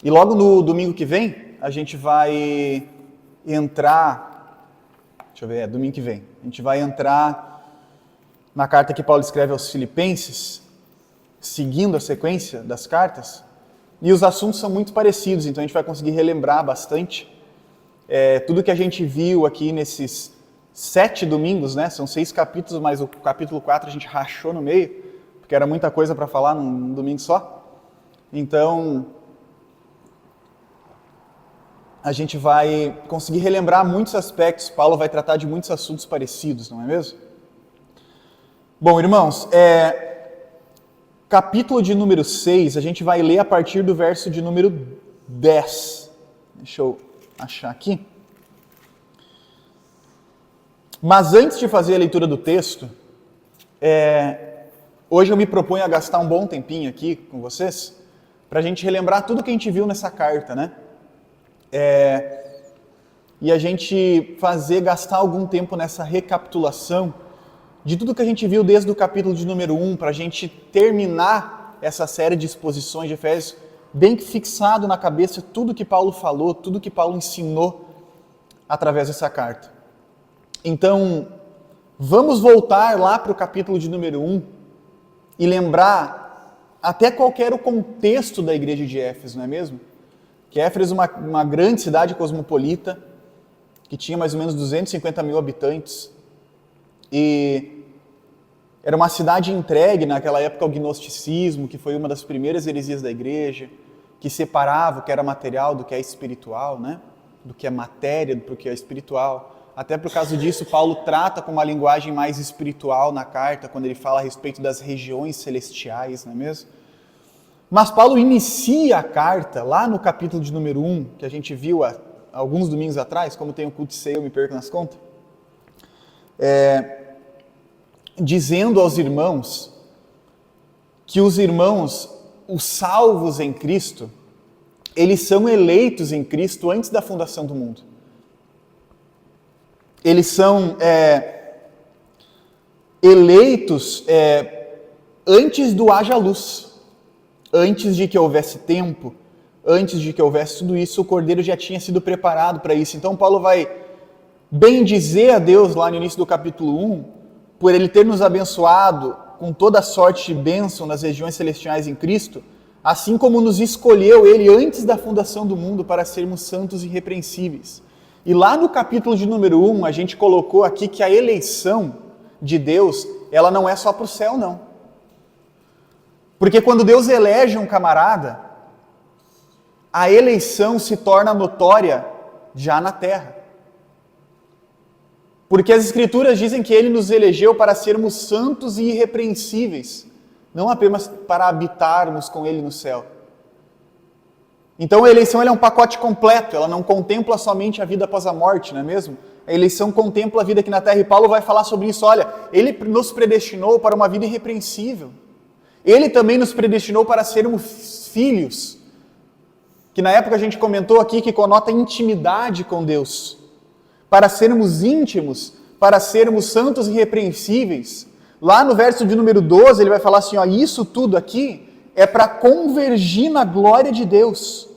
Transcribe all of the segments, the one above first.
E logo no domingo que vem, a gente vai entrar... domingo que vem. A gente vai entrar na carta que Paulo escreve aos Filipenses, seguindo a sequência das cartas, e os assuntos são muito parecidos, então a gente vai conseguir relembrar bastante tudo que a gente viu aqui nesses 7 domingos, né? São 6 capítulos, mas o capítulo 4 a gente rachou no meio, porque era muita coisa para falar num domingo só. Então, a gente vai conseguir relembrar muitos aspectos. Paulo vai tratar de muitos assuntos parecidos, não é mesmo? Bom, irmãos, capítulo de número 6, a gente vai ler a partir do verso de número 10. Deixa eu achar aqui. Mas antes de fazer a leitura do texto, hoje eu me proponho a gastar um bom tempinho aqui com vocês, para a gente relembrar tudo que a gente viu nessa carta, né? E a gente gastar algum tempo nessa recapitulação de tudo que a gente viu desde o capítulo de número 1, para a gente terminar essa série de exposições de Efésios bem fixado na cabeça tudo que Paulo falou, tudo que Paulo ensinou através dessa carta. Então, vamos voltar lá para o capítulo de número 1 e lembrar até qual era o contexto da igreja de Éfeso, não é mesmo? Que Éfeso é uma grande cidade cosmopolita, que tinha mais ou menos 250 mil habitantes, e era uma cidade entregue naquela época ao gnosticismo, que foi uma das primeiras heresias da igreja, que separava o que era material do que é espiritual, né? Do que é matéria do que é espiritual. Até por causa disso, Paulo trata com uma linguagem mais espiritual na carta, quando ele fala a respeito das regiões celestiais, não é mesmo? Mas Paulo inicia a carta, lá no capítulo de número 1, que a gente viu há alguns domingos atrás, como tem o culto de ceia, eu me perco nas contas, dizendo aos irmãos que os irmãos, os salvos em Cristo, eles são eleitos em Cristo antes da fundação do mundo. Eles são eleitos antes do haja luz. Antes de que houvesse tempo, antes de que houvesse tudo isso, o Cordeiro já tinha sido preparado para isso. Então Paulo vai bendizer a Deus lá no início do capítulo 1, por Ele ter nos abençoado com toda sorte de bênção nas regiões celestiais em Cristo, assim como nos escolheu Ele antes da fundação do mundo para sermos santos e irrepreensíveis. E lá no capítulo de número 1, a gente colocou aqui que a eleição de Deus, ela não é só para o céu, não. Porque quando Deus elege um camarada, a eleição se torna notória já na terra. Porque as Escrituras dizem que Ele nos elegeu para sermos santos e irrepreensíveis, não apenas para habitarmos com Ele no céu. Então a eleição é um pacote completo, ela não contempla somente a vida após a morte, não é mesmo? A eleição contempla a vida aqui na terra, e Paulo vai falar sobre isso. Olha, Ele nos predestinou para uma vida irrepreensível. Ele também nos predestinou para sermos filhos, que na época a gente comentou aqui que conota intimidade com Deus, para sermos íntimos, para sermos santos e irrepreensíveis. Lá no verso de número 12 ele vai falar assim, isso tudo aqui é para convergir na glória de Deus.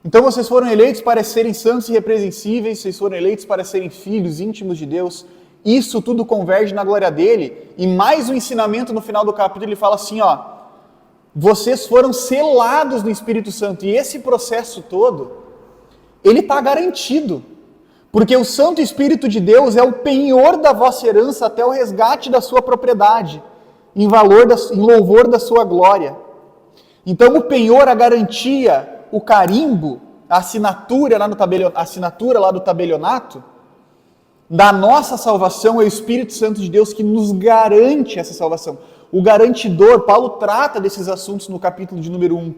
Então vocês foram eleitos para serem santos e irrepreensíveis, vocês foram eleitos para serem filhos íntimos de Deus. Isso tudo converge na glória dele. E mais um ensinamento no final do capítulo, ele fala assim, vocês foram selados no Espírito Santo. E esse processo todo, ele está garantido. Porque o Santo Espírito de Deus é o penhor da vossa herança até o resgate da sua propriedade, em louvor da sua glória. Então o penhor, a garantia, o carimbo, a assinatura lá do tabelionato, da nossa salvação é o Espírito Santo de Deus que nos garante essa salvação. O garantidor, Paulo trata desses assuntos no capítulo de número 1,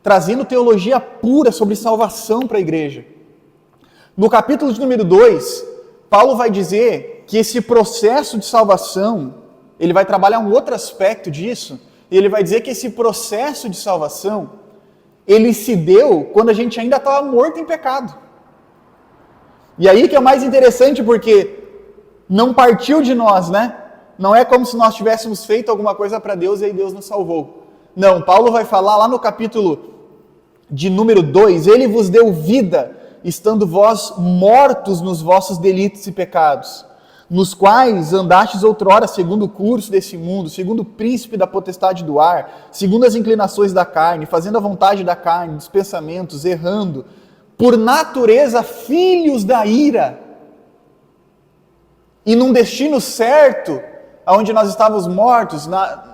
trazendo teologia pura sobre salvação para a igreja. No capítulo de número 2, Paulo vai dizer que esse processo de salvação, ele vai trabalhar um outro aspecto disso, e ele vai dizer que esse processo de salvação, ele se deu quando a gente ainda estava morto em pecado. E aí que é mais interessante, porque não partiu de nós, né? Não é como se nós tivéssemos feito alguma coisa para Deus e aí Deus nos salvou. Não, Paulo vai falar lá no capítulo de número 2, ele vos deu vida, estando vós mortos nos vossos delitos e pecados, nos quais andastes outrora segundo o curso desse mundo, segundo o príncipe da potestade do ar, segundo as inclinações da carne, fazendo a vontade da carne, dos pensamentos, errando, por natureza filhos da ira. E num destino certo, onde nós estávamos mortos,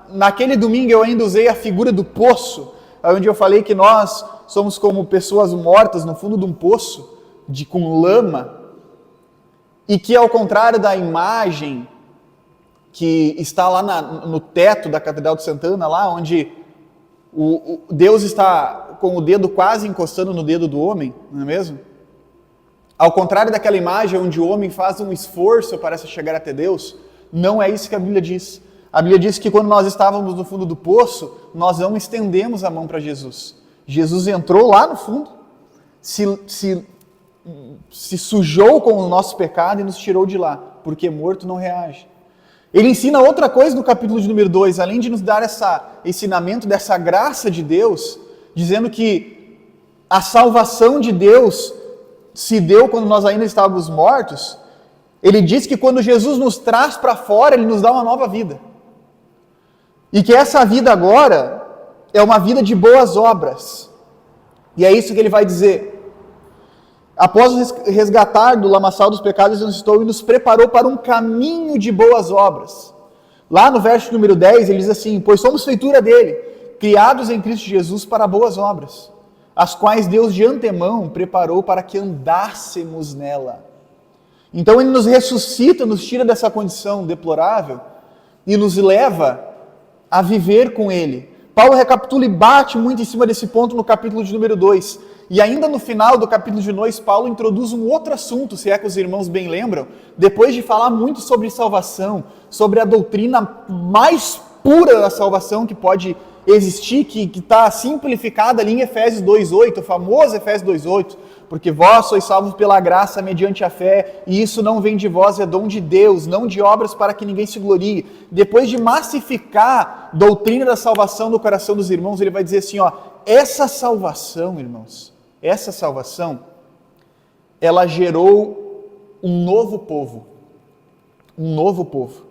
naquele domingo eu ainda usei a figura do poço, onde eu falei que nós somos como pessoas mortas no fundo de um poço, com lama, e que ao contrário da imagem que está lá no teto da Catedral de Santana, lá onde Deus está com o dedo quase encostando no dedo do homem, não é mesmo? Ao contrário daquela imagem onde o homem faz um esforço para se chegar até Deus, não é isso que a Bíblia diz. A Bíblia diz que quando nós estávamos no fundo do poço, nós não estendemos a mão para Jesus. Jesus entrou lá no fundo, se sujou com o nosso pecado e nos tirou de lá, porque morto não reage. Ele ensina outra coisa no capítulo de número 2, além de nos dar esse ensinamento dessa graça de Deus, dizendo que a salvação de Deus se deu quando nós ainda estávamos mortos. Ele diz que quando Jesus nos traz para fora, Ele nos dá uma nova vida. E que essa vida agora é uma vida de boas obras. E é isso que Ele vai dizer. Após resgatar do lamaçal dos pecados, Ele nos ressuscitou e nos preparou para um caminho de boas obras. Lá no verso número 10, ele diz assim: pois somos feitura dele, criados em Cristo Jesus para boas obras, as quais Deus de antemão preparou para que andássemos nela. Então Ele nos ressuscita, nos tira dessa condição deplorável e nos leva a viver com Ele. Paulo recapitula e bate muito em cima desse ponto no capítulo de número 2. E ainda no final do capítulo de 2, Paulo introduz um outro assunto, se é que os irmãos bem lembram, depois de falar muito sobre salvação, sobre a doutrina mais pura da salvação que pode existir, que está simplificada ali em Efésios 2,8, o famoso Efésios 2,8, porque vós sois salvos pela graça mediante a fé, e isso não vem de vós, é dom de Deus, não de obras para que ninguém se glorie. Depois de massificar a doutrina da salvação no coração dos irmãos, ele vai dizer assim, essa salvação, irmãos, essa salvação, ela gerou um novo povo. Um novo povo.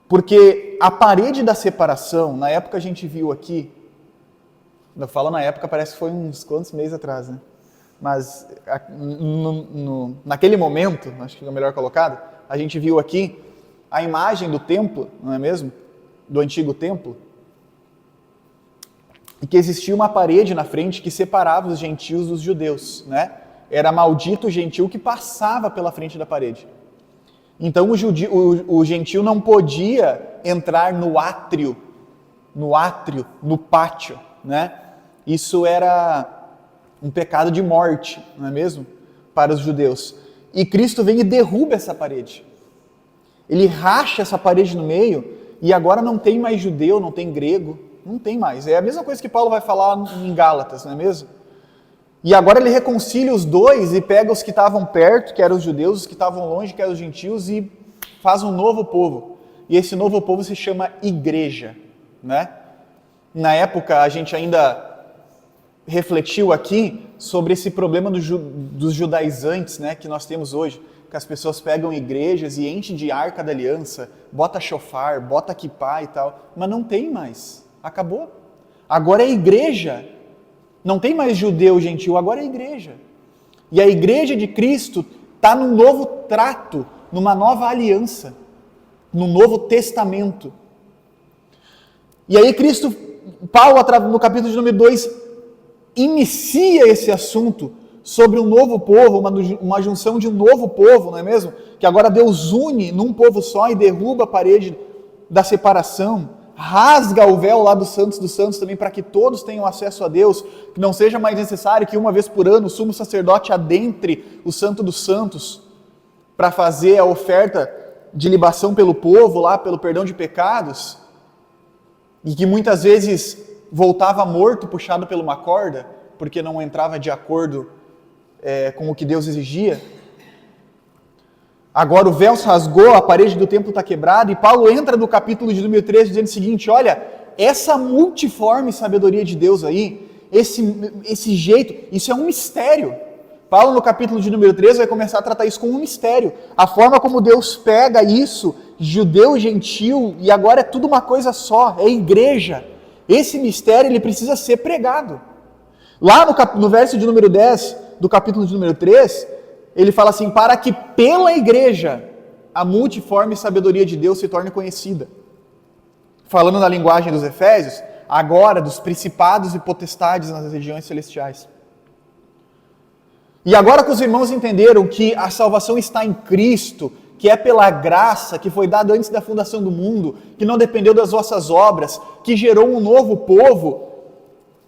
Porque a parede da separação, na época a gente viu aqui, eu falo na época, parece que foi uns quantos meses atrás, né? Mas naquele momento, acho que é melhor colocado, a gente viu aqui a imagem do templo, não é mesmo? Do antigo templo. E que existia uma parede na frente que separava os gentios dos judeus, né? Era maldito o gentil que passava pela frente da parede. Então o gentil não podia entrar no átrio, no pátio, né? Isso era um pecado de morte, não é mesmo? Para os judeus. E Cristo vem e derruba essa parede. Ele racha essa parede no meio e agora não tem mais judeu, não tem grego, não tem mais. É a mesma coisa que Paulo vai falar em Gálatas, não é mesmo? E agora ele reconcilia os dois e pega os que estavam perto, que eram os judeus, os que estavam longe, que eram os gentios, e faz um novo povo. E esse novo povo se chama igreja, né? Na época a gente ainda refletiu aqui sobre esse problema dos judaizantes, né, que nós temos hoje, que as pessoas pegam igrejas e enchem de arca da aliança, bota shofar, bota kippá e tal, mas não tem mais, acabou. Agora é igreja, não tem mais judeu, gentil, agora é igreja. E a igreja de Cristo está num novo trato, numa nova aliança, num novo testamento. E aí Paulo, no capítulo de número 2, inicia esse assunto sobre um novo povo, uma junção de um novo povo, não é mesmo? Que agora Deus une num povo só e derruba a parede da separação, rasga o véu lá dos santos também, para que todos tenham acesso a Deus, que não seja mais necessário que uma vez por ano o sumo sacerdote adentre o santo dos santos para fazer a oferta de libação pelo povo lá, pelo perdão de pecados, e que muitas vezes voltava morto, puxado por uma corda, porque não entrava de acordo com o que Deus exigia. Agora o véu se rasgou, a parede do templo está quebrada, e Paulo entra no capítulo de número 13 dizendo o seguinte: olha, essa multiforme sabedoria de Deus aí, esse jeito, isso é um mistério. Paulo, no capítulo de número 3, vai começar a tratar isso como um mistério. A forma como Deus pega isso, judeu e gentil, e agora é tudo uma coisa só, é igreja. Esse mistério, ele precisa ser pregado. Lá no verso de número 10, do capítulo de número 3, ele fala assim, para que pela igreja a multiforme sabedoria de Deus se torne conhecida. Falando na linguagem dos Efésios, agora dos principados e potestades nas regiões celestiais. E agora que os irmãos entenderam que a salvação está em Cristo, que é pela graça, que foi dada antes da fundação do mundo, que não dependeu das vossas obras, que gerou um novo povo,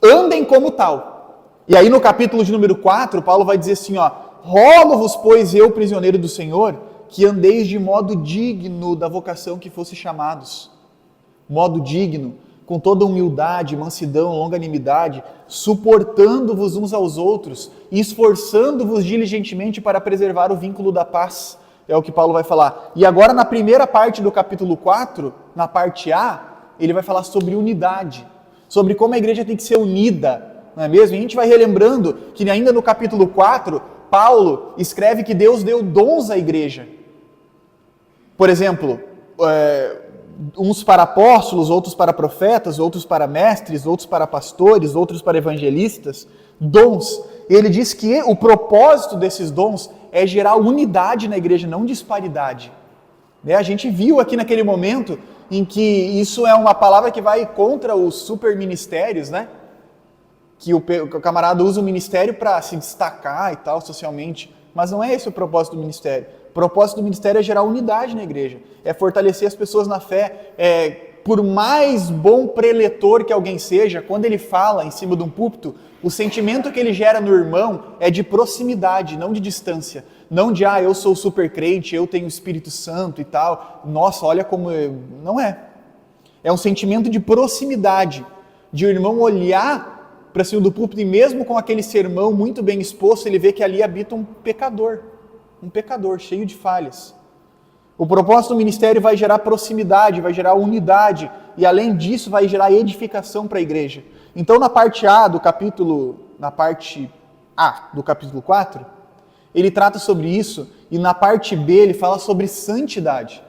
andem como tal. E aí no capítulo de número 4, Paulo vai dizer assim, rogo-vos, pois eu, prisioneiro do Senhor, que andeis de modo digno da vocação que fosse chamados. Modo digno, com toda humildade, mansidão, longanimidade, suportando-vos uns aos outros, e esforçando-vos diligentemente para preservar o vínculo da paz. É o que Paulo vai falar. E agora na primeira parte do capítulo 4, na parte A, ele vai falar sobre unidade, sobre como a igreja tem que ser unida, não é mesmo? E a gente vai relembrando que ainda no capítulo 4, Paulo escreve que Deus deu dons à igreja. Por exemplo, uns para apóstolos, outros para profetas, outros para mestres, outros para pastores, outros para evangelistas, dons. E ele diz que o propósito desses dons é gerar unidade na igreja, não disparidade. A gente viu aqui naquele momento em que isso é uma palavra que vai contra os super ministérios, né? Que o camarada usa o ministério para se destacar e tal, socialmente. Mas não é esse o propósito do ministério. O propósito do ministério é gerar unidade na igreja, é fortalecer as pessoas na fé. Por mais bom preletor que alguém seja, quando ele fala em cima de um púlpito, o sentimento que ele gera no irmão é de proximidade, não de distância. Não de, eu sou super crente, eu tenho o Espírito Santo e tal. Nossa, olha como... Não é. É um sentimento de proximidade, de o irmão olhar para cima do púlpito e mesmo com aquele sermão muito bem exposto, ele vê que ali habita um pecador cheio de falhas. O propósito do ministério vai gerar proximidade, vai gerar unidade, e além disso vai gerar edificação para a igreja. Então na parte A do capítulo 4, ele trata sobre isso, e na parte B ele fala sobre santidade.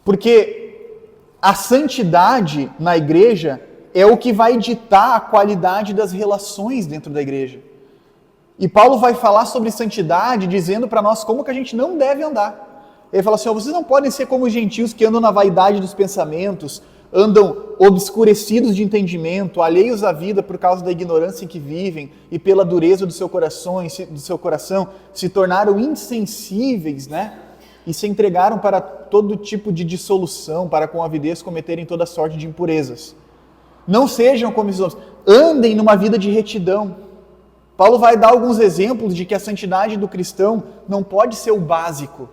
Porque a santidade na igreja é o que vai ditar a qualidade das relações dentro da igreja. E Paulo vai falar sobre santidade, dizendo para nós como que a gente não deve andar. Ele fala assim, vocês não podem ser como os gentios que andam na vaidade dos pensamentos, andam obscurecidos de entendimento, alheios à vida por causa da ignorância em que vivem e pela dureza do seu coração, se tornaram insensíveis, né? E se entregaram para todo tipo de dissolução, para com avidez cometerem toda sorte de impurezas. Não sejam como esses homens, andem numa vida de retidão. Paulo vai dar alguns exemplos de que a santidade do cristão não pode ser o básico.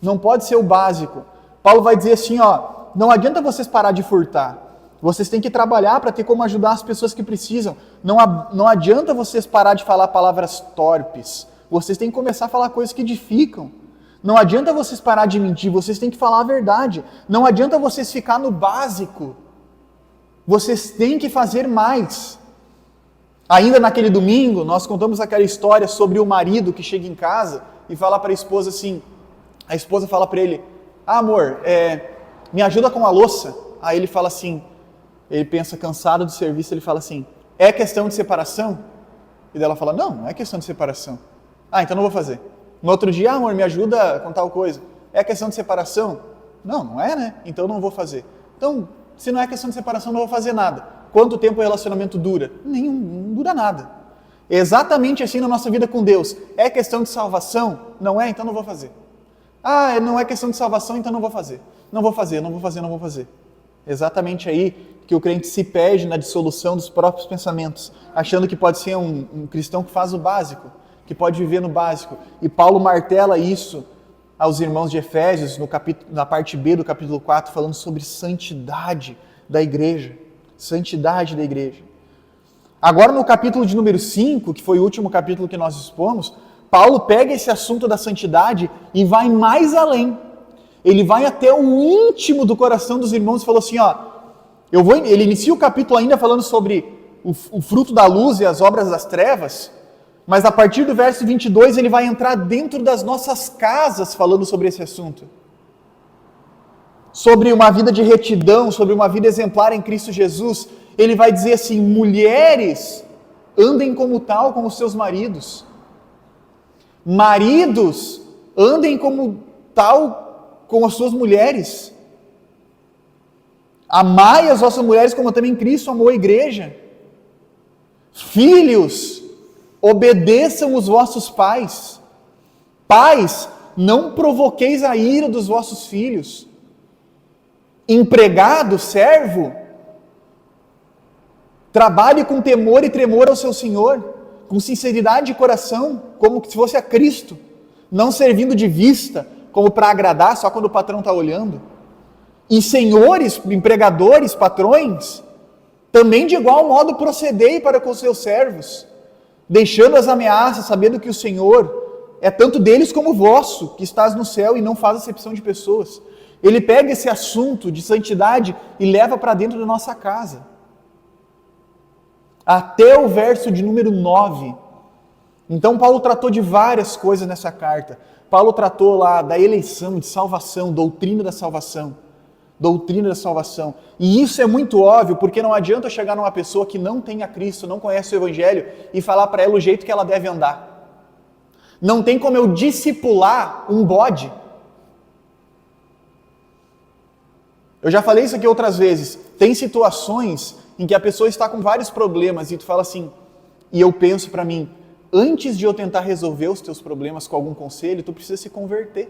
Não pode ser o básico. Paulo vai dizer assim, não adianta vocês parar de furtar. Vocês têm que trabalhar para ter como ajudar as pessoas que precisam. Não adianta vocês parar de falar palavras torpes. Vocês têm que começar a falar coisas que edificam. Não adianta vocês parar de mentir, vocês têm que falar a verdade. Não adianta vocês ficar no básico. Vocês têm que fazer mais. Ainda naquele domingo, nós contamos aquela história sobre o marido que chega em casa e fala para a esposa assim, a esposa fala para ele, amor, me ajuda com a louça. Aí ele fala assim, ele pensa cansado do serviço, ele fala assim, é questão de separação? E ela fala, não é questão de separação. Então não vou fazer. No outro dia, amor, me ajuda com tal coisa. É questão de separação? Não é, né? Então não vou fazer. Então, se não é questão de separação, não vou fazer nada. Quanto tempo o relacionamento dura? Não dura nada. Exatamente assim na nossa vida com Deus. É questão de salvação? Não é? Então não vou fazer. Não é questão de salvação, então não vou fazer. Não vou fazer. Exatamente aí que o crente se perde na dissolução dos próprios pensamentos, achando que pode ser um cristão que faz o básico, que pode viver no básico. E Paulo martela isso aos irmãos de Efésios, na parte B do capítulo 4, falando sobre santidade da igreja. Santidade da igreja. Agora no capítulo de número 5, que foi o último capítulo que nós expomos, Paulo pega esse assunto da santidade e vai mais além. Ele vai até o íntimo do coração dos irmãos e falou assim, ele inicia o capítulo ainda falando sobre o fruto da luz e as obras das trevas, mas a partir do verso 22 ele vai entrar dentro das nossas casas falando sobre esse assunto. Sobre uma vida de retidão, sobre uma vida exemplar em Cristo Jesus. Ele vai dizer assim: mulheres, andem como tal com os seus maridos. Maridos, andem como tal com as suas mulheres. Amai as vossas mulheres como também Cristo amou a igreja. Filhos, obedeçam os vossos pais. Pais, não provoqueis a ira dos vossos filhos. Empregado, servo, trabalhe com temor e tremor ao seu Senhor, com sinceridade de coração, como se fosse a Cristo, não servindo de vista, como para agradar só quando o patrão está olhando. E senhores, empregadores, patrões, também de igual modo procedei para com os seus servos, deixando as ameaças, sabendo que o Senhor é tanto deles como vosso, que estás no céu e não faz acepção de pessoas. Ele pega esse assunto de santidade e leva para dentro da nossa casa. Até o verso de número 9. Então Paulo tratou de várias coisas nessa carta. Paulo tratou lá da eleição, de salvação, doutrina da salvação. Doutrina da salvação. E isso é muito óbvio, porque não adianta chegar numa pessoa que não tem a Cristo, não conhece o Evangelho, e falar para ela o jeito que ela deve andar. Não tem como eu discipular um bode. Eu já falei isso aqui outras vezes. Tem situações em que a pessoa está com vários problemas e tu fala assim, e eu penso para mim, antes de eu tentar resolver os teus problemas com algum conselho, tu precisa se converter.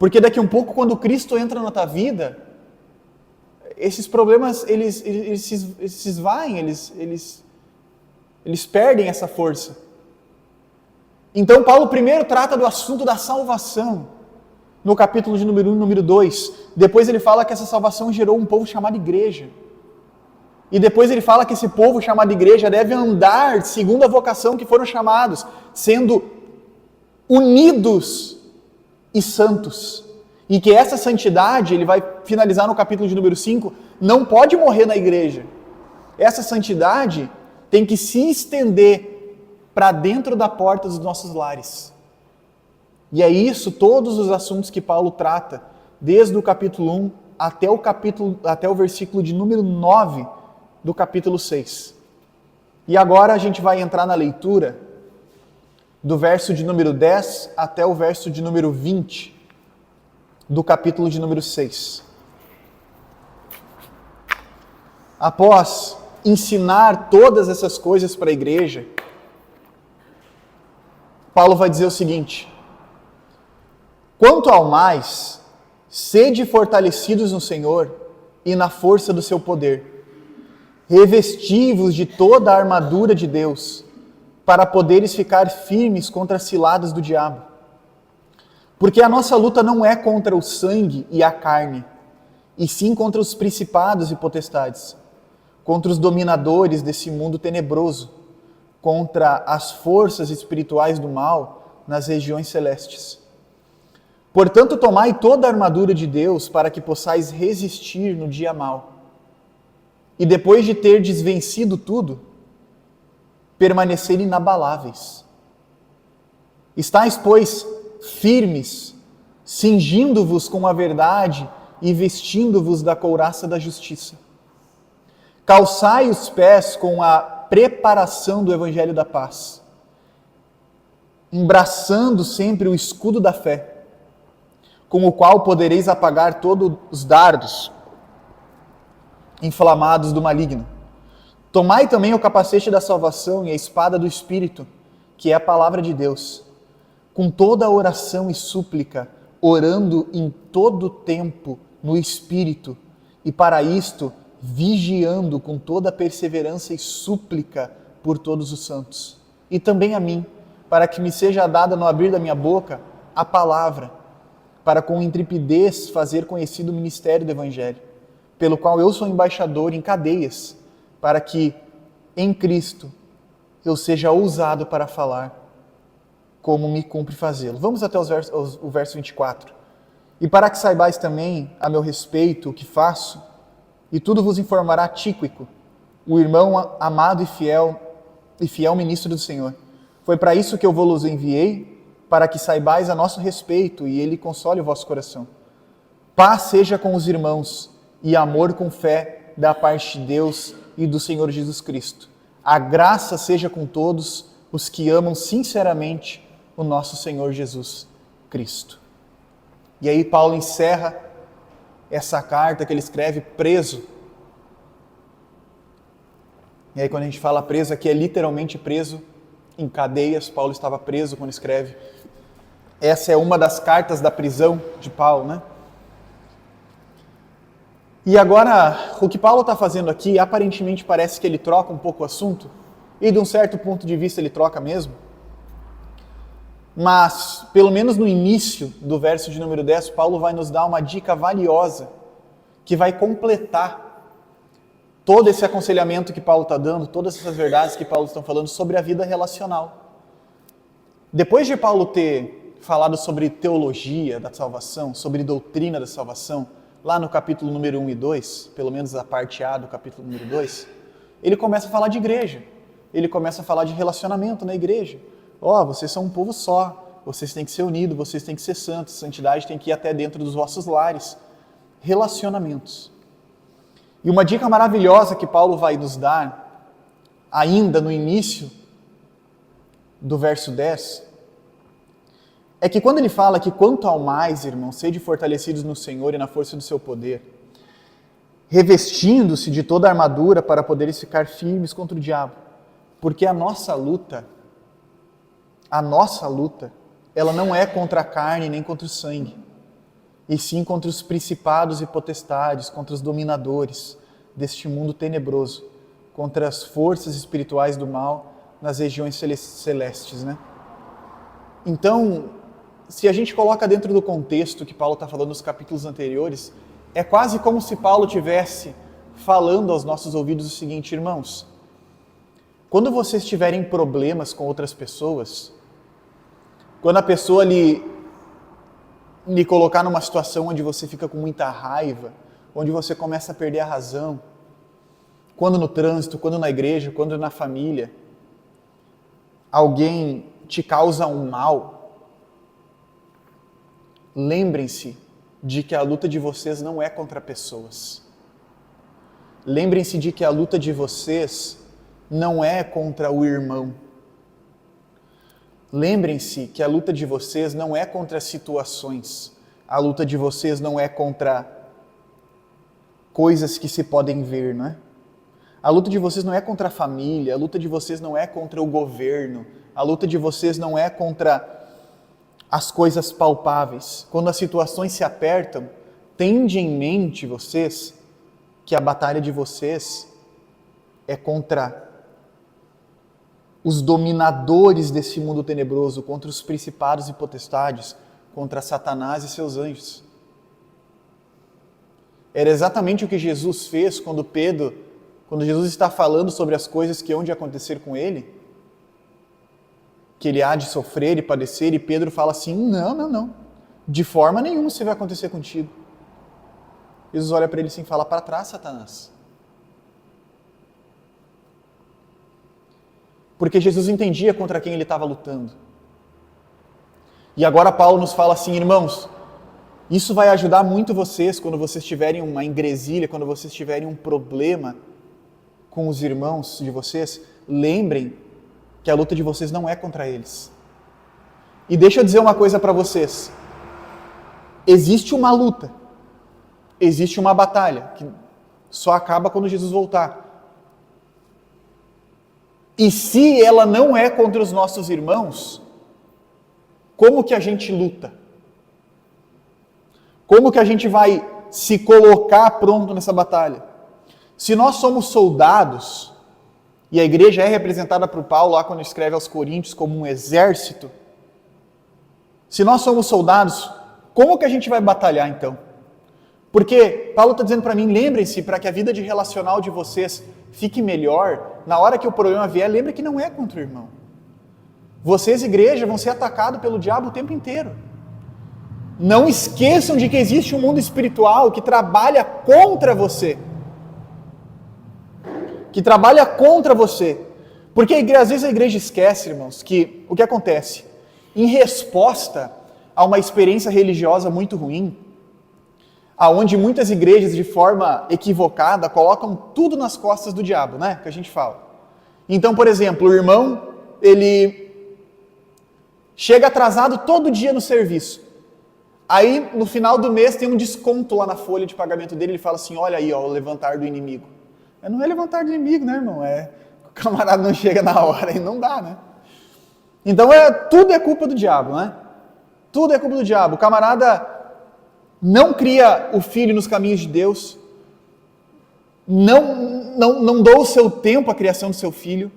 Porque daqui um pouco, quando Cristo entra na tua vida, esses problemas, eles se esvaem, eles perdem essa força. Então Paulo primeiro trata do assunto da salvação, no capítulo de número 1 e número 2. Depois ele fala que essa salvação gerou um povo chamado igreja. E depois ele fala que esse povo chamado igreja deve andar segundo a vocação que foram chamados, sendo unidos e santos. E que essa santidade, ele vai finalizar no capítulo de número 5, não pode morrer na igreja. Essa santidade tem que se estender para dentro da porta dos nossos lares. E é isso, todos os assuntos que Paulo trata, desde o capítulo 1 até o versículo de número 9 do capítulo 6. E agora a gente vai entrar na leitura do verso de número 10 até o verso de número 20 do capítulo de número 6. Após ensinar todas essas coisas para a igreja, Paulo vai dizer o seguinte: quanto ao mais, sede fortalecidos no Senhor e na força do seu poder. Revesti-vos de toda a armadura de Deus, para poderes ficar firmes contra as ciladas do diabo. Porque a nossa luta não é contra o sangue e a carne, e sim contra os principados e potestades, contra os dominadores desse mundo tenebroso, contra as forças espirituais do mal nas regiões celestes. Portanto, tomai toda a armadura de Deus para que possais resistir no dia mau. E depois de terdes vencido tudo, permanecer inabaláveis. Estais, pois, firmes, cingindo-vos com a verdade e vestindo-vos da couraça da justiça. Calçai os pés com a preparação do evangelho da paz, embraçando sempre o escudo da fé, com o qual podereis apagar todos os dardos inflamados do maligno. Tomai também o capacete da salvação e a espada do Espírito, que é a palavra de Deus, com toda a oração e súplica, orando em todo tempo no Espírito, e para isto vigiando com toda a perseverança e súplica por todos os santos. E também a mim, para que me seja dada no abrir da minha boca a palavra, para com intrepidez fazer conhecido o ministério do Evangelho, pelo qual eu sou embaixador em cadeias, para que em Cristo eu seja ousado para falar, como me cumpre fazê-lo. Vamos até o verso 24. E para que saibais também a meu respeito o que faço, e tudo vos informará Tíquico, o irmão amado e fiel ministro do Senhor. Foi para isso que eu vos enviei, para que saibais a nosso respeito e ele console o vosso coração. Paz seja com os irmãos e amor com fé da parte de Deus e do Senhor Jesus Cristo. A graça seja com todos os que amam sinceramente o nosso Senhor Jesus Cristo. E aí Paulo encerra essa carta que ele escreve preso. E aí quando a gente fala preso aqui é literalmente preso em cadeias. Paulo estava preso quando escreve. Essa é uma das cartas da prisão de Paulo, né? E agora, o que Paulo está fazendo aqui, aparentemente parece que ele troca um pouco o assunto, e de um certo ponto de vista ele troca mesmo, mas, pelo menos no início do verso de número 10, Paulo vai nos dar uma dica valiosa, que vai completar todo esse aconselhamento que Paulo está dando, todas essas verdades que Paulo está falando sobre a vida relacional. Depois de Paulo ter falado sobre teologia da salvação, sobre doutrina da salvação, lá no capítulo número 1 e 2, pelo menos a parte A do capítulo número 2, ele começa a falar de igreja, ele começa a falar de relacionamento na igreja. Vocês são um povo só, vocês têm que ser unidos, vocês têm que ser santos, santidade tem que ir até dentro dos vossos lares. Relacionamentos. E uma dica maravilhosa que Paulo vai nos dar, ainda no início do verso 10, é que quando ele fala que quanto ao mais, irmãos, sede fortalecidos no Senhor e na força do seu poder, revestindo-se de toda a armadura para poderes ficar firmes contra o diabo. Porque a nossa luta, ela não é contra a carne nem contra o sangue, e sim contra os principados e potestades, contra os dominadores deste mundo tenebroso, contra as forças espirituais do mal nas regiões celestes, né? Então, se a gente coloca dentro do contexto que Paulo está falando nos capítulos anteriores, é quase como se Paulo estivesse falando aos nossos ouvidos o seguinte: irmãos, quando vocês tiverem problemas com outras pessoas, quando a pessoa lhe colocar numa situação onde você fica com muita raiva, onde você começa a perder a razão, quando no trânsito, quando na igreja, quando na família, alguém te causa um mal, lembrem-se de que a luta de vocês não é contra pessoas. Lembrem-se de que a luta de vocês não é contra o irmão. Lembrem-se que a luta de vocês não é contra situações. A luta de vocês não é contra coisas que se podem ver, não é? A luta de vocês não é contra a família, a luta de vocês não é contra o governo, a luta de vocês não é contra as coisas palpáveis. Quando as situações se apertam, tende em mente vocês que a batalha de vocês é contra os dominadores desse mundo tenebroso, contra os principados e potestades, contra Satanás e seus anjos. Era exatamente o que Jesus fez quando Jesus está falando sobre as coisas que hão de acontecer com ele, que ele há de sofrer e padecer, e Pedro fala assim: não, de forma nenhuma isso vai acontecer contigo. Jesus olha para ele assim e fala: para trás, Satanás. Porque Jesus entendia contra quem ele estava lutando. E agora Paulo nos fala assim: irmãos, isso vai ajudar muito vocês quando vocês tiverem uma ingresilha, quando vocês tiverem um problema com os irmãos de vocês, lembrem que a luta de vocês não é contra eles. E deixa eu dizer uma coisa para vocês. Existe uma luta, existe uma batalha, que só acaba quando Jesus voltar. E se ela não é contra os nossos irmãos, como que a gente luta? Como que a gente vai se colocar pronto nessa batalha? Se nós somos soldados, e a igreja é representada por Paulo lá quando escreve aos Coríntios como um exército, se nós somos soldados, como que a gente vai batalhar então? Porque Paulo está dizendo para mim: lembrem-se, para que a vida de relacional de vocês fique melhor, na hora que o problema vier, lembre que não é contra o irmão. Vocês, igreja, vão ser atacados pelo diabo o tempo inteiro. Não esqueçam de que existe um mundo espiritual que trabalha contra você, que trabalha contra você. Porque às vezes a igreja esquece, irmãos, que o que acontece? Em resposta a uma experiência religiosa muito ruim, aonde muitas igrejas de forma equivocada colocam tudo nas costas do diabo, né? Que a gente fala. Então, por exemplo, o irmão, ele chega atrasado todo dia no serviço. Aí, no final do mês, tem um desconto lá na folha de pagamento dele, ele fala assim, olha aí, ó, o levantar do inimigo. Não é levantar do inimigo, né, irmão? O camarada não chega na hora e não dá, né? Então, tudo é culpa do diabo, né? Tudo é culpa do diabo. O camarada não cria o filho nos caminhos de Deus, não doa o seu tempo à criação do seu filho,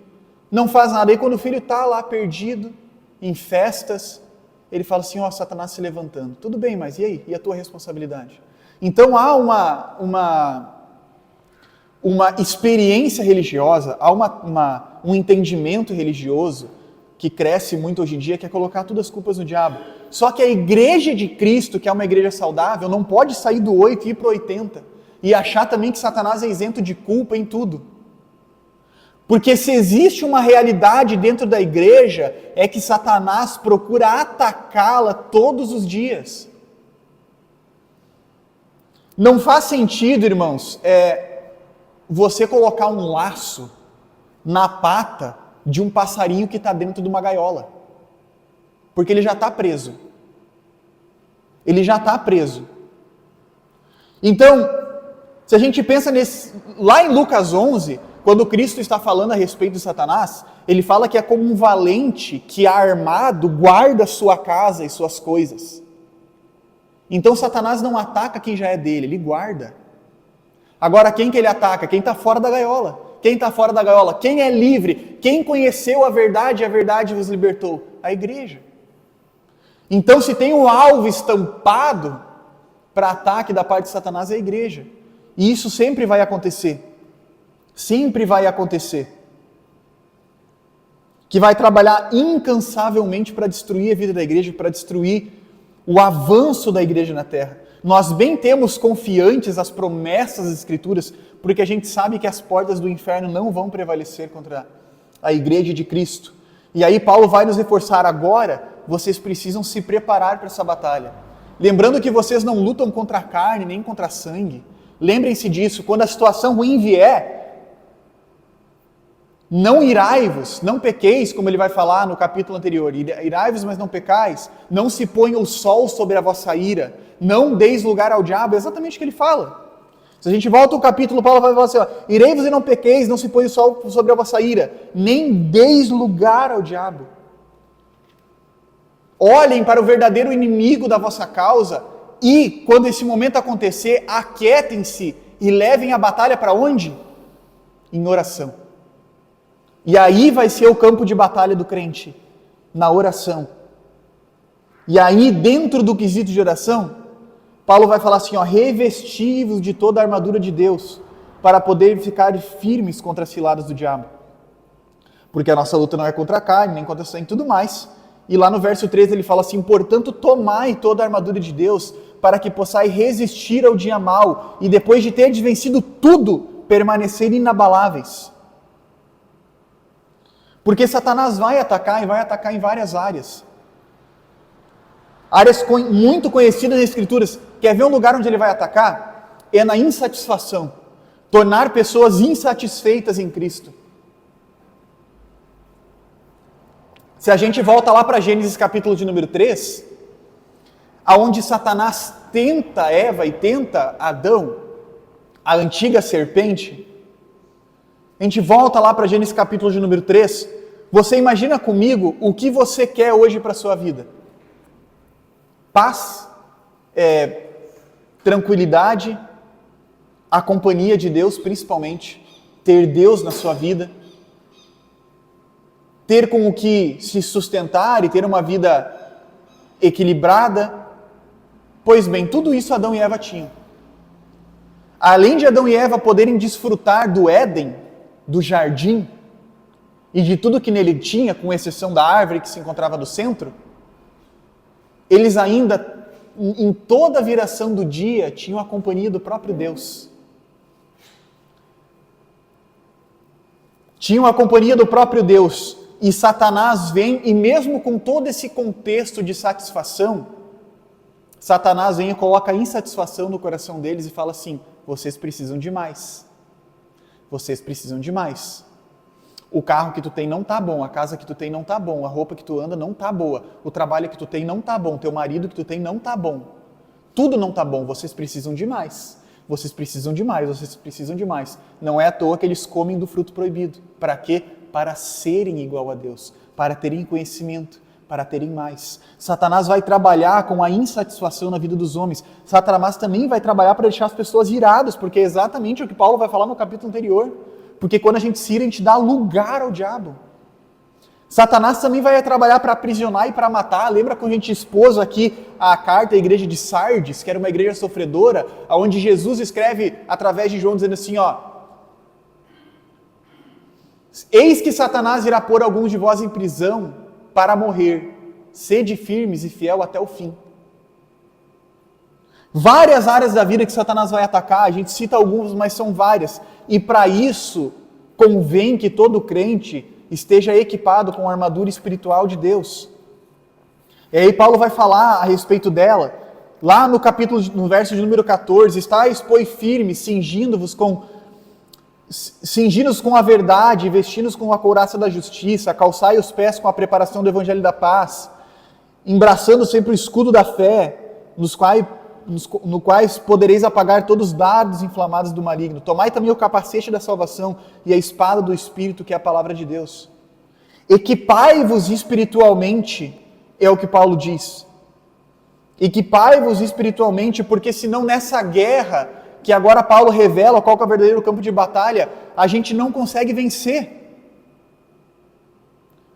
não faz nada. Aí quando o filho está lá perdido, em festas, ele fala assim, ó, Satanás se levantando. Tudo bem, mas e aí? E a tua responsabilidade? Então há uma experiência religiosa, há um entendimento religioso que cresce muito hoje em dia, que é colocar todas as culpas no diabo. Só que a igreja de Cristo, que é uma igreja saudável, não pode sair do 8 e ir para o 80 e achar também que Satanás é isento de culpa em tudo. Porque se existe uma realidade dentro da igreja, é que Satanás procura atacá-la todos os dias. Não faz sentido, irmãos, você colocar um laço na pata de um passarinho que está dentro de uma gaiola. Porque ele já está preso. Ele já está preso. Então, se a gente pensa lá em Lucas 11, quando Cristo está falando a respeito de Satanás, ele fala que é como um valente que, armado, guarda sua casa e suas coisas. Então Satanás não ataca quem já é dele, ele guarda. Agora quem que ele ataca? Quem está fora da gaiola. Quem está fora da gaiola? Quem é livre? Quem conheceu a verdade e a verdade vos libertou? A igreja. Então se tem um alvo estampado para ataque da parte de Satanás, é a igreja. E isso sempre vai acontecer. Sempre vai acontecer. Que vai trabalhar incansavelmente para destruir a vida da igreja, para destruir o avanço da igreja na terra. Nós bem temos confiantes as promessas das Escrituras, porque a gente sabe que as portas do inferno não vão prevalecer contra a igreja de Cristo. E aí Paulo vai nos reforçar agora, vocês precisam se preparar para essa batalha. Lembrando que vocês não lutam contra a carne, nem contra a sangue. Lembrem-se disso, quando a situação ruim vier, não irai-vos, não pequeis, como ele vai falar no capítulo anterior. Irai-vos, mas não pecais. Não se ponha o sol sobre a vossa ira. Não deis lugar ao diabo. É exatamente o que ele fala. Se a gente volta ao capítulo, Paulo vai falar assim, ó, irei-vos e não pequeis, não se ponha o sol sobre a vossa ira. Nem deis lugar ao diabo. Olhem para o verdadeiro inimigo da vossa causa e, quando esse momento acontecer, aquietem-se e levem a batalha para onde? Em oração. E aí vai ser o campo de batalha do crente, na oração. E aí, dentro do quesito de oração, Paulo vai falar assim, ó, revesti-vos de toda a armadura de Deus, para poder ficar firmes contra as ciladas do diabo. Porque a nossa luta não é contra a carne, nem contra a sangue e tudo mais. E lá no verso 13 ele fala assim, portanto, tomai toda a armadura de Deus, para que possais resistir ao dia mau, e depois de terdes vencido tudo, permanecer inabaláveis. Porque Satanás vai atacar e vai atacar em várias áreas. Áreas muito conhecidas nas Escrituras. Quer ver um lugar onde ele vai atacar? É na insatisfação. Tornar pessoas insatisfeitas em Cristo. Se a gente volta lá para Gênesis capítulo de número 3, aonde Satanás tenta Eva e tenta Adão, a antiga serpente, a gente volta lá para Gênesis capítulo de número 3, você imagina comigo o que você quer hoje para a sua vida? Paz, tranquilidade, a companhia de Deus principalmente, ter Deus na sua vida, ter com o que se sustentar e ter uma vida equilibrada. Pois bem, tudo isso Adão e Eva tinham. Além de Adão e Eva poderem desfrutar do Éden, do jardim, e de tudo que nele tinha, com exceção da árvore que se encontrava no centro, eles ainda, em toda a viração do dia, tinham a companhia do próprio Deus. tinham a companhia do próprio Deus, e Satanás vem, e mesmo com todo esse contexto de satisfação, Satanás vem e coloca insatisfação no coração deles e fala assim: vocês precisam de mais. Vocês precisam de mais. O carro que tu tem não tá bom, a casa que tu tem não tá bom, a roupa que tu anda não tá boa, o trabalho que tu tem não tá bom, teu marido que tu tem não tá bom. Tudo não tá bom, vocês precisam de mais. Vocês precisam de mais, vocês precisam de mais. Não é à toa que eles comem do fruto proibido. Para quê? Para serem igual a Deus, para terem conhecimento, para terem mais. Satanás vai trabalhar com a insatisfação na vida dos homens. Satanás também vai trabalhar para deixar as pessoas iradas, porque é exatamente o que Paulo vai falar no capítulo anterior. Porque quando a gente se ira, a gente dá lugar ao diabo. Satanás também vai trabalhar para aprisionar e para matar. Lembra quando a gente expôs aqui a carta à igreja de Sardes, que era uma igreja sofredora, onde Jesus escreve através de João dizendo assim, eis que Satanás irá pôr alguns de vós em prisão para morrer. Sede firmes e fiel até o fim. Várias áreas da vida que Satanás vai atacar, a gente cita algumas, mas são várias. E para isso, convém que todo crente esteja equipado com a armadura espiritual de Deus. E aí Paulo vai falar a respeito dela, lá no verso de número 14, estáis, pois, firmes, cingindo-vos com a verdade, vestindo-os com a couraça da justiça, calçai os pés com a preparação do evangelho da paz, embraçando sempre o escudo da fé, no quais podereis apagar todos os dardos inflamados do maligno. Tomai também o capacete da salvação e a espada do Espírito, que é a palavra de Deus. Equipai-vos espiritualmente, é o que Paulo diz. Equipai-vos espiritualmente, porque senão nessa guerra, que agora Paulo revela qual que é o verdadeiro campo de batalha, a gente não consegue vencer.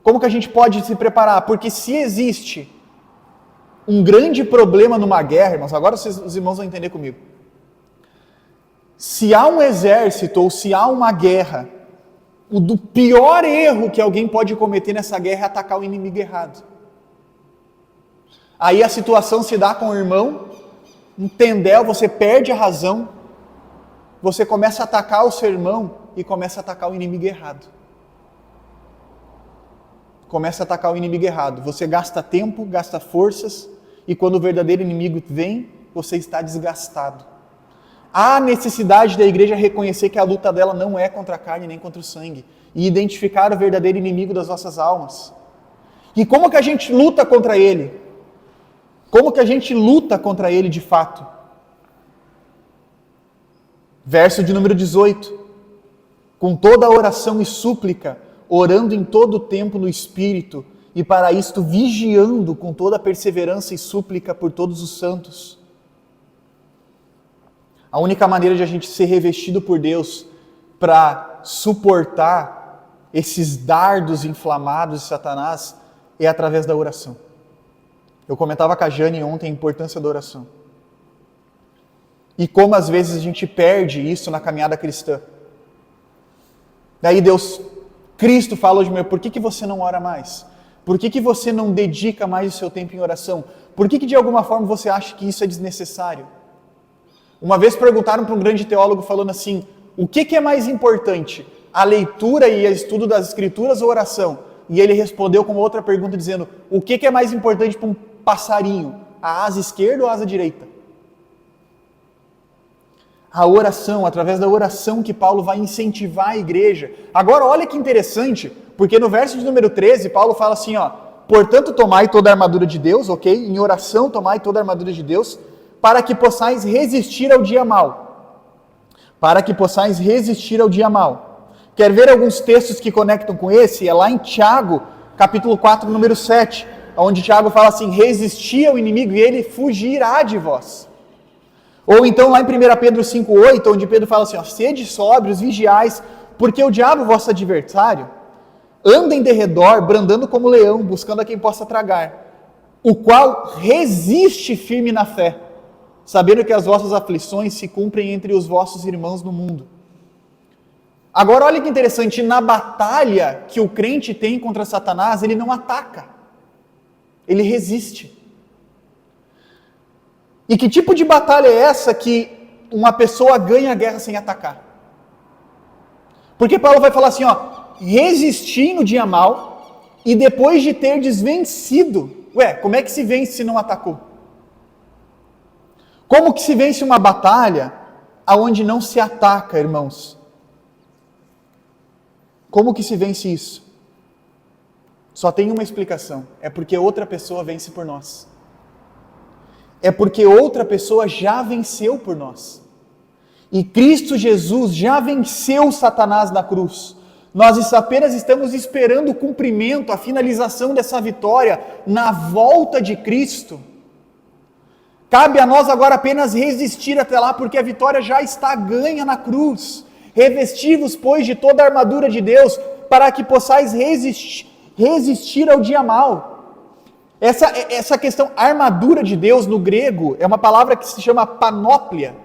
Como que a gente pode se preparar? Porque se existe um grande problema numa guerra, irmãos, agora os irmãos vão entender comigo. Se há um exército ou se há uma guerra, o do pior erro que alguém pode cometer nessa guerra é atacar o inimigo errado. Aí a situação se dá com o irmão, um tendel, você perde a razão, você começa a atacar o seu irmão e começa a atacar o inimigo errado. Começa a atacar o inimigo errado. Você gasta tempo, gasta forças, e quando o verdadeiro inimigo vem, você está desgastado. Há necessidade da igreja reconhecer que a luta dela não é contra a carne nem contra o sangue, e identificar o verdadeiro inimigo das nossas almas. E como que a gente luta contra ele? Como que a gente luta contra ele de fato? Verso de número 18. Com toda a oração e súplica, orando em todo o tempo no Espírito, e para isto vigiando com toda a perseverança e súplica por todos os santos. A única maneira de a gente ser revestido por Deus para suportar esses dardos inflamados de Satanás é através da oração. Eu comentava com a Jane ontem a importância da oração. E como às vezes a gente perde isso na caminhada cristã. Daí Cristo fala hoje, por que você não ora mais? Por que você não dedica mais o seu tempo em oração? Por que de alguma forma você acha que isso é desnecessário? Uma vez perguntaram para um grande teólogo falando assim, o que é mais importante? A leitura e o estudo das Escrituras ou a oração? E ele respondeu com outra pergunta dizendo, o que é mais importante para um passarinho? A asa esquerda ou a asa direita? A oração, através da oração que Paulo vai incentivar a igreja. Agora olha que interessante, porque no verso de número 13, Paulo fala assim, portanto tomai toda a armadura de Deus, ok? Em oração tomai toda a armadura de Deus, para que possais resistir ao dia mau. Para que possais resistir ao dia mau. Quer ver alguns textos que conectam com esse? É lá em Tiago, capítulo 4, número 7, onde Tiago fala assim, resisti ao inimigo e ele fugirá de vós. Ou então lá em 1 Pedro 5,8, onde Pedro fala assim, sede sóbrios, vigiais, porque o diabo, vosso adversário, anda em derredor, brandando como leão, buscando a quem possa tragar, o qual resiste firme na fé, sabendo que as vossas aflições se cumprem entre os vossos irmãos no mundo. Agora olha que interessante, na batalha que o crente tem contra Satanás, ele não ataca, ele resiste. E que tipo de batalha é essa que uma pessoa ganha a guerra sem atacar? Porque Paulo vai falar assim, resistir no dia mal e depois de ter vencido. Como é que se vence se não atacou? Como que se vence uma batalha aonde não se ataca, irmãos? Como que se vence isso? Só tem uma explicação. É porque outra pessoa vence por nós. É porque outra pessoa já venceu por nós. E Cristo Jesus já venceu Satanás na cruz. Nós apenas estamos esperando o cumprimento, a finalização dessa vitória na volta de Cristo. Cabe a nós agora apenas resistir até lá, porque a vitória já está ganha na cruz. Revesti-vos, pois, de toda a armadura de Deus, para que possais resistir ao dia mal. Essa questão, armadura de Deus, no grego, é uma palavra que se chama panóplia.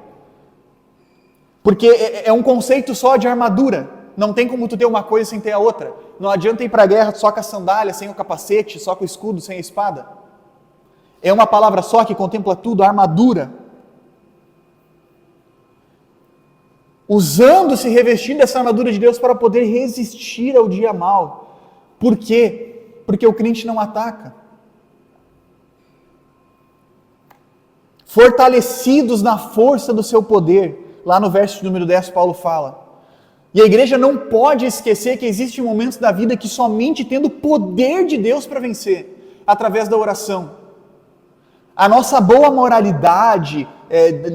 Porque é um conceito só de armadura. Não tem como tu ter uma coisa sem ter a outra. Não adianta ir para a guerra só com a sandália, sem o capacete, só com o escudo, sem a espada. É uma palavra só que contempla tudo, armadura. Usando-se, revestindo essa armadura de Deus para poder resistir ao dia mal. Por quê? Porque o crente não ataca. Fortalecidos na força do seu poder. Lá no verso número 10, Paulo fala. E a igreja não pode esquecer que existem momentos da vida que somente tendo o poder de Deus para vencer, através da oração. A nossa boa moralidade,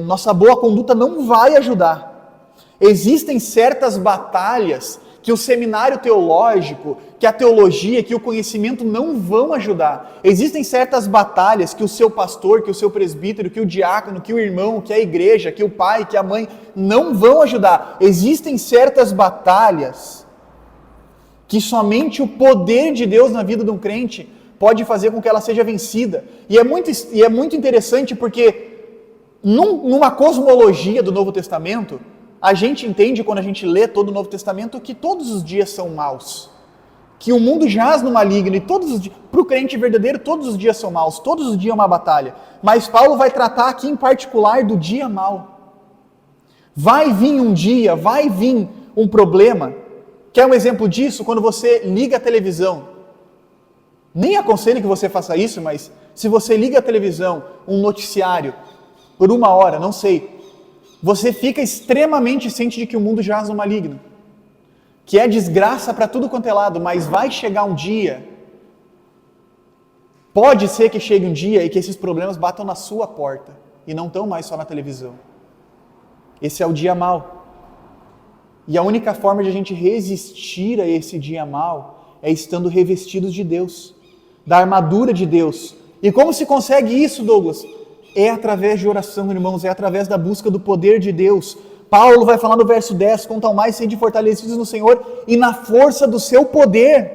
nossa boa conduta não vai ajudar. Existem certas batalhas que o seminário teológico, que a teologia, que o conhecimento não vão ajudar. Existem certas batalhas que o seu pastor, que o seu presbítero, que o diácono, que o irmão, que a igreja, que o pai, que a mãe não vão ajudar. Existem certas batalhas que somente o poder de Deus na vida de um crente pode fazer com que ela seja vencida. E é muito interessante porque numa cosmologia do Novo Testamento, a gente entende, quando a gente lê todo o Novo Testamento, que todos os dias são maus. Que o mundo jaz no maligno, e para o crente verdadeiro, todos os dias são maus, todos os dias é uma batalha. Mas Paulo vai tratar aqui em particular do dia mau. Vai vir um dia, vai vir um problema. Quer um exemplo disso? Quando você liga a televisão. Nem aconselho que você faça isso, mas se você liga a televisão, um noticiário, por 1 hora, não sei, você fica extremamente ciente de que o mundo jaz no maligno, que é desgraça para tudo quanto é lado, mas vai chegar um dia, pode ser que chegue um dia e que esses problemas batam na sua porta, e não estão mais só na televisão. Esse é o dia mau. E a única forma de a gente resistir a esse dia mau é estando revestidos de Deus, da armadura de Deus. E como se consegue isso, Douglas? É através de oração, irmãos, é através da busca do poder de Deus. Paulo vai falar no verso 10, quanto ao mais sede fortalecidos no Senhor e na força do seu poder.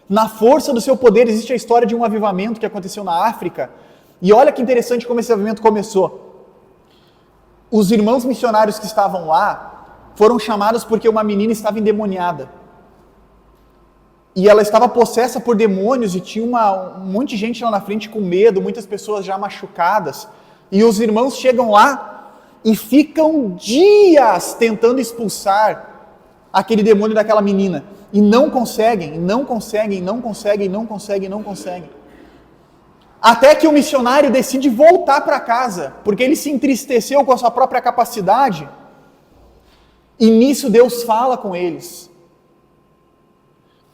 Na força do seu poder. Existe a história de um avivamento que aconteceu na África. E olha que interessante como esse avivamento começou. Os irmãos missionários que estavam lá foram chamados porque uma menina estava endemoniada. E ela estava possessa por demônios e tinha um monte de gente lá na frente com medo, muitas pessoas já machucadas. E os irmãos chegam lá e ficam dias tentando expulsar aquele demônio daquela menina. E não conseguem, não conseguem, não conseguem, não conseguem, não conseguem. Até que o missionário decide voltar para casa, porque ele se entristeceu com a sua própria capacidade. E nisso Deus fala com eles.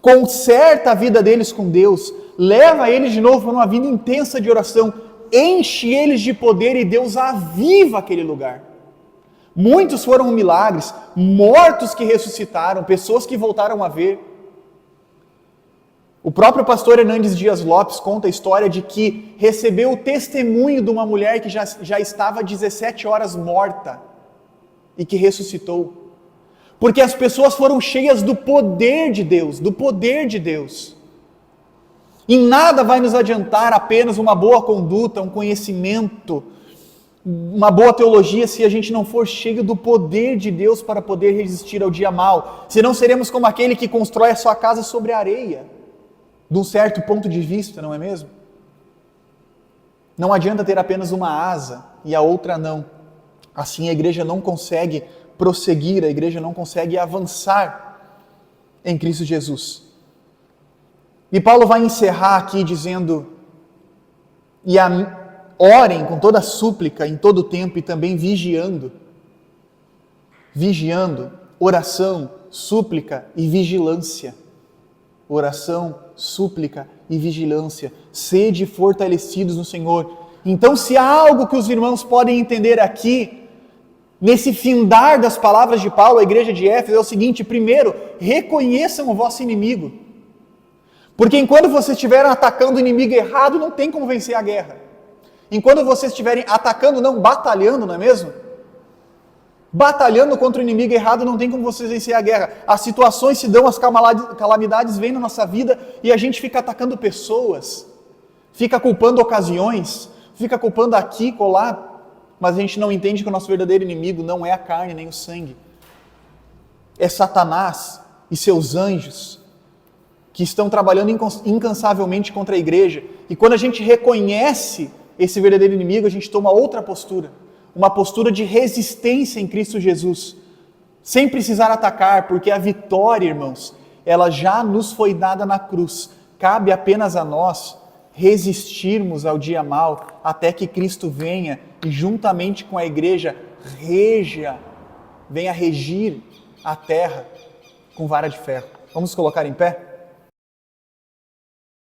Conserta a vida deles com Deus, leva eles de novo para uma vida intensa de oração, enche eles de poder e Deus aviva aquele lugar. Muitos foram milagres, mortos que ressuscitaram, pessoas que voltaram a ver. O próprio pastor Hernandes Dias Lopes conta a história de que recebeu o testemunho de uma mulher que já estava 17 horas morta e que ressuscitou. Porque as pessoas foram cheias do poder de Deus, do poder de Deus. Em nada vai nos adiantar apenas uma boa conduta, um conhecimento, uma boa teologia, se a gente não for cheio do poder de Deus para poder resistir ao dia mau. Senão seremos como aquele que constrói a sua casa sobre a areia, de um certo ponto de vista, não é mesmo? Não adianta ter apenas uma asa e a outra não. Assim a igreja não consegue prosseguir, a igreja não consegue avançar. em Cristo Jesus. E Paulo vai encerrar aqui dizendo: orem com toda súplica em todo tempo e também vigiando. Vigiando, oração, súplica e vigilância. Oração, súplica e vigilância. Sede fortalecidos no Senhor. Então, se há algo que os irmãos podem entender aqui, nesse findar das palavras de Paulo à igreja de Éfeso, é o seguinte: primeiro, reconheçam o vosso inimigo. Porque enquanto vocês estiverem atacando o inimigo errado, não tem como vencer a guerra. Enquanto vocês estiverem atacando, não batalhando, não é mesmo? Batalhando contra o inimigo errado, não tem como vocês vencer a guerra. As situações se dão, as calamidades vêm na nossa vida e a gente fica atacando pessoas, fica culpando ocasiões, fica culpando aqui, colar, mas a gente não entende que o nosso verdadeiro inimigo não é a carne nem o sangue. É Satanás e seus anjos que estão trabalhando incansavelmente contra a igreja. E quando a gente reconhece esse verdadeiro inimigo, a gente toma outra postura. Uma postura de resistência em Cristo Jesus, sem precisar atacar, porque a vitória, irmãos, ela já nos foi dada na cruz. Cabe apenas a nós resistirmos ao dia mau, até que Cristo venha e juntamente com a igreja venha regir a terra com vara de ferro. Vamos nos colocar em pé?